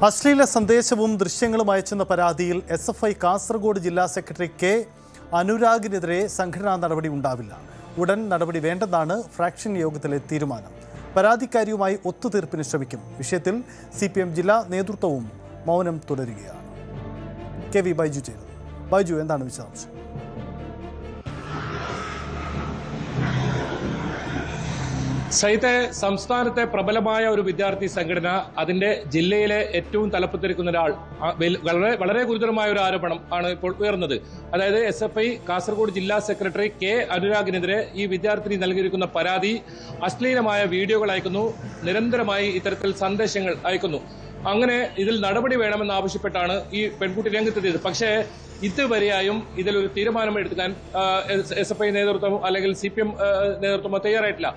അശ്ലീല സന്ദേശവും ദൃശ്യങ്ങളും അയച്ചെന്ന പരാതിയിൽ SFI കാസർഗോഡ് ജില്ലാ സെക്രട്ടറി കെ അനുരാഗിനെതിരെ സംഘടനാ നടപടി ഉണ്ടാവില്ല. ഉടൻ നടപടി വേണ്ടെന്നാണ് ഫ്രാക്ഷൻ യോഗത്തിലെ തീരുമാനം. പരാതിക്കാരിയുമായി ഒത്തുതീർപ്പിന് ശ്രമിക്കും. വിഷയത്തിൽ CPM ജില്ലാ നേതൃത്വവും മൗനം തുടരുകയാണ്. KV ബൈജു ചേരുന്നു. ബൈജു, എന്താണ് വിശദാംശം? സൈത്തെ സംസ്ഥാനത്തെ പ്രബലമായ ഒരു വിദ്യാർത്ഥി സംഘടന, അതിന്റെ ജില്ലയിലെ ഏറ്റവും തലപ്പത്തിരിക്കുന്ന ഒരാൾ, വളരെ ഗുരുതരമായ ഒരു ആരോപണം ആണ് ഇപ്പോൾ ഉയർന്നത്. അതായത് SFI കാസർഗോഡ് ജില്ലാ സെക്രട്ടറി കെ അനുരാഗിനെതിരെ ഈ വിദ്യാർത്ഥിനി നൽകിയിരിക്കുന്ന പരാതി അശ്ലീലമായ വീഡിയോകൾ അയക്കുന്നു, നിരന്തരമായി ഇത്തരത്തിൽ സന്ദേശങ്ങൾ അയക്കുന്നു. അങ്ങനെ ഇതിൽ നടപടി വേണമെന്ന് ആവശ്യപ്പെട്ടാണ് ഈ പെൺകുട്ടി രംഗത്തെത്തിയത്. പക്ഷേ ഇതുവരെയായും ഇതിലൊരു തീരുമാനമെടുക്കാൻ SFI നേതൃത്വം അല്ലെങ്കിൽ CPM നേതൃത്വമോ തയ്യാറായിട്ടില്ല.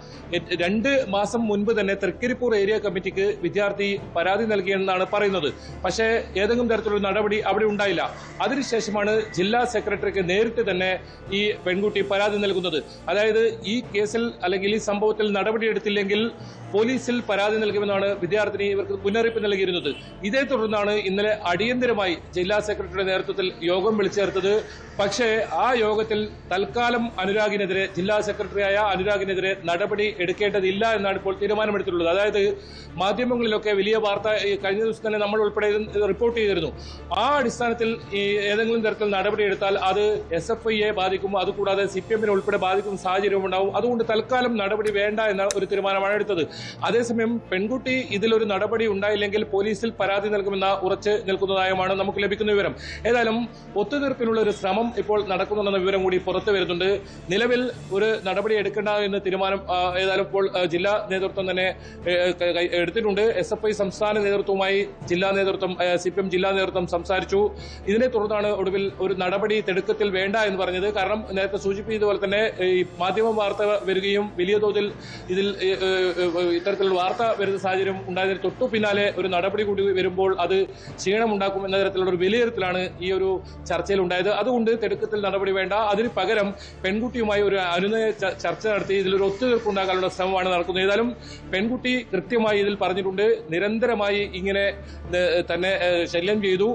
2 മാസം മുൻപ് തന്നെ തൃക്കരിപ്പൂർ ഏരിയ കമ്മിറ്റിക്ക് വിദ്യാർത്ഥി പരാതി നൽകിയെന്നാണ് പറയുന്നത്. പക്ഷേ ഏതെങ്കിലും തരത്തിലുള്ള നടപടി അവിടെ ഉണ്ടായില്ല. അതിനുശേഷമാണ് ജില്ലാ സെക്രട്ടറിക്ക് നേരിട്ട് തന്നെ ഈ പെൺകുട്ടി പരാതി നൽകുന്നത്. അതായത് ഈ കേസിൽ അല്ലെങ്കിൽ ഈ സംഭവത്തിൽ നടപടിയെടുത്തില്ലെങ്കിൽ പോലീസിൽ പരാതി നൽകുമെന്നാണ് വിദ്യാർത്ഥിനി ഇവർക്ക് മുന്നറിയിപ്പ് നൽകിയിരുന്നത്. ഇതേ തുടർന്നാണ് ഇന്നലെ അടിയന്തരമായി ജില്ലാ സെക്രട്ടറിയുടെ നേതൃത്വത്തിൽ യോഗം വിളിച്ചു ചേർത്തത്. പക്ഷേ ആ യോഗത്തിൽ തൽക്കാലം അനുരാഗിനെതിരെ, ജില്ലാ സെക്രട്ടറിയായ അനുരാഗിനെതിരെ നടപടി എടുക്കേണ്ടതില്ല എന്നാണ് ഇപ്പോൾ തീരുമാനമെടുത്തിട്ടുള്ളത്. അതായത് മാധ്യമങ്ങളിലൊക്കെ വലിയ വാർത്ത കഴിഞ്ഞ ദിവസം തന്നെ നമ്മൾ ഉൾപ്പെടെ റിപ്പോർട്ട് ചെയ്തിരുന്നു. ആ അടിസ്ഥാനത്തിൽ ഈ ഏതെങ്കിലും തരത്തിൽ നടപടി എടുത്താൽ അത് SFIയെ ബാധിക്കും, അതുകൂടാതെ CPM ഉൾപ്പെടെ ബാധിക്കുന്ന സാഹചര്യവും ഉണ്ടാവും. അതുകൊണ്ട് തൽക്കാലം നടപടി വേണ്ട എന്ന ഒരു തീരുമാനമാണ് എടുത്തത്. അതേസമയം പെൺകുട്ടി ഇതിലൊരു നടപടി ഉണ്ടായില്ലെങ്കിൽ പോലീസിൽ പരാതി നൽകുമെന്ന ഉറച്ച് നിൽക്കുന്നതായുമാണ് നമുക്ക് ലഭിക്കുന്ന വിവരം. ഏതായാലും ഒത്തുതീർപ്പിനുള്ള ഒരു ശ്രമം ഇപ്പോൾ നടക്കുന്നുണ്ടെന്ന വിവരം കൂടി പുറത്തു വരുന്നുണ്ട്. നിലവിൽ ഒരു നടപടി എടുക്കേണ്ട എന്ന തീരുമാനം ഏതായാലും ഇപ്പോൾ ജില്ലാ നേതൃത്വം തന്നെ എടുത്തിട്ടുണ്ട്. SFI സംസ്ഥാന നേതൃത്വവുമായി ജില്ലാ നേതൃത്വം, CPM ജില്ലാ നേതൃത്വം സംസാരിച്ചു. ഇതിനെ തുടർന്നാണ് ഒടുവിൽ ഒരു നടപടി തിടുക്കത്തിൽ വേണ്ട എന്ന് പറഞ്ഞത്. കാരണം നേരത്തെ സൂചിപ്പിച്ചതുപോലെ തന്നെ ഈ മാധ്യമ വാർത്ത വരികയും വലിയ തോതിൽ ഇതിൽ ഇത്തരത്തിലുള്ള വാർത്ത വരുന്ന സാഹചര്യം ഉണ്ടായതിന് തൊട്ടു പിന്നാലെ ഒരു നടപടി കൂടി വരുമ്പോൾ അത് ക്ഷീണമുണ്ടാക്കും എന്ന തരത്തിലുള്ള ഒരു വിലയിരുത്തലാണ് ഈ ഒരു ചർച്ചയിൽ ഉണ്ടായത്. അതുകൊണ്ട് തിടുക്കത്തിൽ നടപടി വേണ്ട, അതിന് പകരം പെൺകുട്ടിയുമായി ഒരു അനുനയ ചർച്ച നടത്തി ഇതിലൊരു ഒത്തുതീർപ്പ് ഉണ്ടാക്കാനുള്ള ശ്രമമാണ് നടക്കുന്നത്. ഏതായാലും പെൺകുട്ടി കൃത്യമായി ഇതിൽ പറഞ്ഞിട്ടുണ്ട്, നിരന്തരമായി ഇങ്ങനെ തന്നെ ശല്യം ചെയ്തു.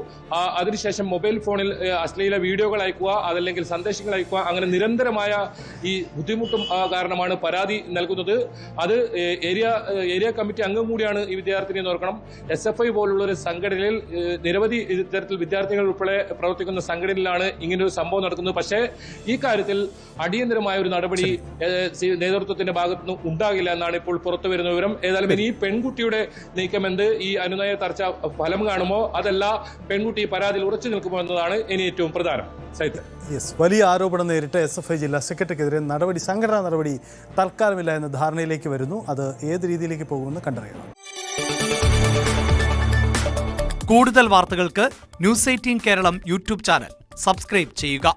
അതിനുശേഷം മൊബൈൽ ഫോണിൽ അശ്ലീല വീഡിയോകൾ അയക്കുക, അതല്ലെങ്കിൽ സന്ദേശങ്ങൾ അയക്കുക, അങ്ങനെ നിരന്തരമായ ഈ ബുദ്ധിമുട്ടും കാരണമാണ് പരാതി നൽകുന്നത്. അത് ഏരിയ കമ്മിറ്റി അംഗം കൂടിയാണ് ഈ വിദ്യാർത്ഥിനി എന്ന് ഓർക്കണം. SFI പോലുള്ള ഒരു സംഘടനയിൽ നിരവധി ഇത്തരത്തിൽ വിദ്യാർത്ഥികൾ ഉൾപ്പെടെ പ്രവർത്തിക്കുന്ന സംഘടനയിലാണ് ഇങ്ങനൊരു സംഭവം നടക്കുന്നത്. പക്ഷേ ഈ കാര്യത്തിൽ അടിയന്തരമായ ഒരു നടപടി നേതൃത്വത്തിന്റെ ഭാഗത്തുനിന്ന് ഉണ്ടാകില്ല എന്നാണ് ഇപ്പോൾ പുറത്തു വരുന്ന വിവരം. ഏതായാലും ഇനി പെൺകുട്ടിയുടെ നീക്കമെന്ത്, ഈ അനുനയ ചർച്ച ഫലം കാണുമോ, അതല്ല പെൺകുട്ടി പരാതിയിൽ ഉറച്ചു നിൽക്കുമോ എന്നതാണ് ഇനി ഏറ്റവും പ്രധാനം. വലിയ ആരോപണം നേരിട്ട് SFI ജില്ലാ സെക്രട്ടറിക്കെതിരെ സംഘടനാ നടപടി തൽക്കാലമില്ല എന്ന ധാരണയിലേക്ക് വരുന്നു. അത് ഏത് രീതിയിലേക്ക് പോകുമെന്ന് കണ്ടറിയണം. കൂടുതൽ വാർത്തകൾക്ക് News 18 Keralam YouTube channel subscribe ചെയ്യുക.